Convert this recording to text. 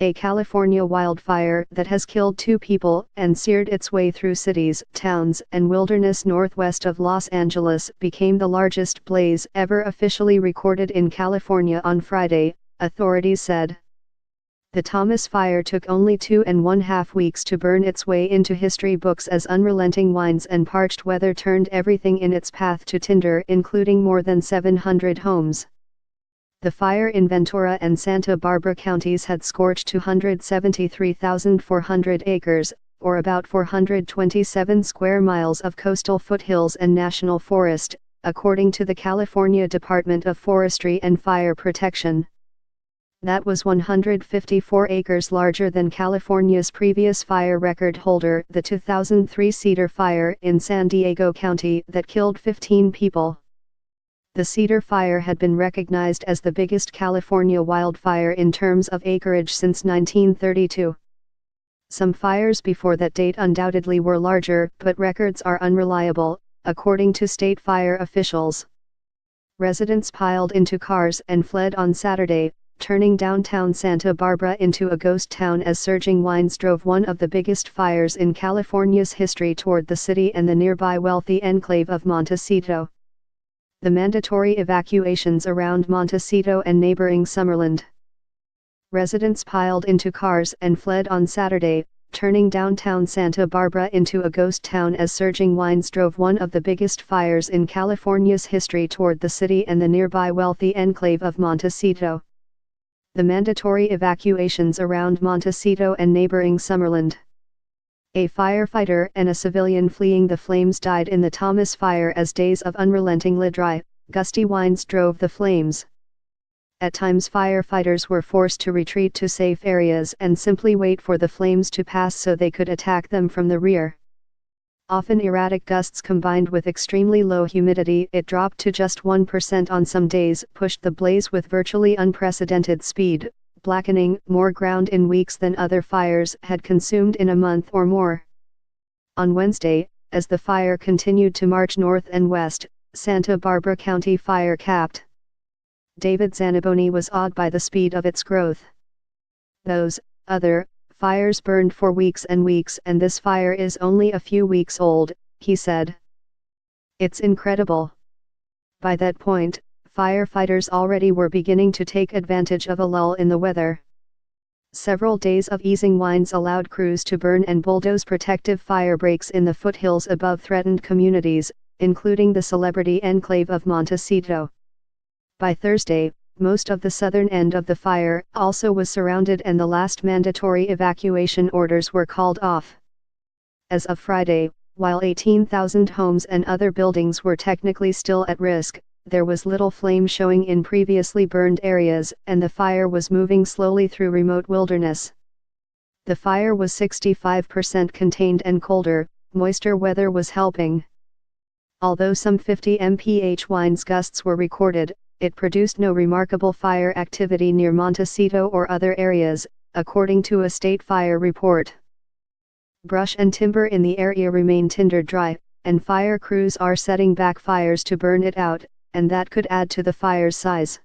A California wildfire that has killed 2 people and seared its way through cities, towns, and wilderness northwest of Los Angeles became the largest blaze ever officially recorded in California on Friday, authorities said. The Thomas Fire took only 2.5 weeks to burn its way into history books as unrelenting winds and parched weather turned everything in its path to tinder, including more than 700 homes. The fire in Ventura and Santa Barbara counties had scorched 273,400 acres, or about 427 square miles of coastal foothills and national forest, according to the California Department of Forestry and Fire Protection. That was 154 acres larger than California's previous fire record holder, the 2003 Cedar Fire in San Diego County that killed 15 people. The Cedar Fire had been recognized as the biggest California wildfire in terms of acreage since 1932. Some fires before that date undoubtedly were larger, but records are unreliable, according to state fire officials. Residents piled into cars and fled on Saturday, turning downtown Santa Barbara into a ghost town as surging winds drove one of the biggest fires in California's history toward the city and the nearby wealthy enclave of Montecito. The mandatory evacuations around Montecito and neighboring Summerlin. Residents piled into cars and fled on Saturday, turning downtown Santa Barbara into a ghost town as surging winds drove one of the biggest fires in California's history toward the city and the nearby wealthy enclave of Montecito. The mandatory evacuations around Montecito and neighboring Summerlin. A firefighter and a civilian fleeing the flames died in the Thomas Fire as days of unrelentingly dry, gusty winds drove the flames. At times firefighters were forced to retreat to safe areas and simply wait for the flames to pass so they could attack them from the rear. Often erratic gusts combined with extremely low humidity, it dropped to just 1% on some days, pushed the blaze with virtually unprecedented speed, blackening more ground in weeks than other fires had consumed in a month or more. On Wednesday, as the fire continued to march north and west, Santa Barbara County Fire Capt. David Zanaboni was awed by the speed of its growth. Those other fires burned for weeks and weeks, and this fire is only a few weeks old, he said. It's incredible. By that point, firefighters already were beginning to take advantage of a lull in the weather. Several days of easing winds allowed crews to burn and bulldoze protective fire breaks in the foothills above threatened communities, including the celebrity enclave of Montecito. By Thursday, most of the southern end of the fire also was surrounded and the last mandatory evacuation orders were called off. As of Friday, while 18,000 homes and other buildings were technically still at risk, there was little flame showing in previously burned areas, and the fire was moving slowly through remote wilderness. The fire was 65% contained and colder, moister weather was helping. Although some 50 mph winds gusts were recorded, it produced no remarkable fire activity near Montecito or other areas, according to a state fire report. Brush and timber in the area remain tinder dry, and fire crews are setting back fires to burn it out, and that could add to the fire's size.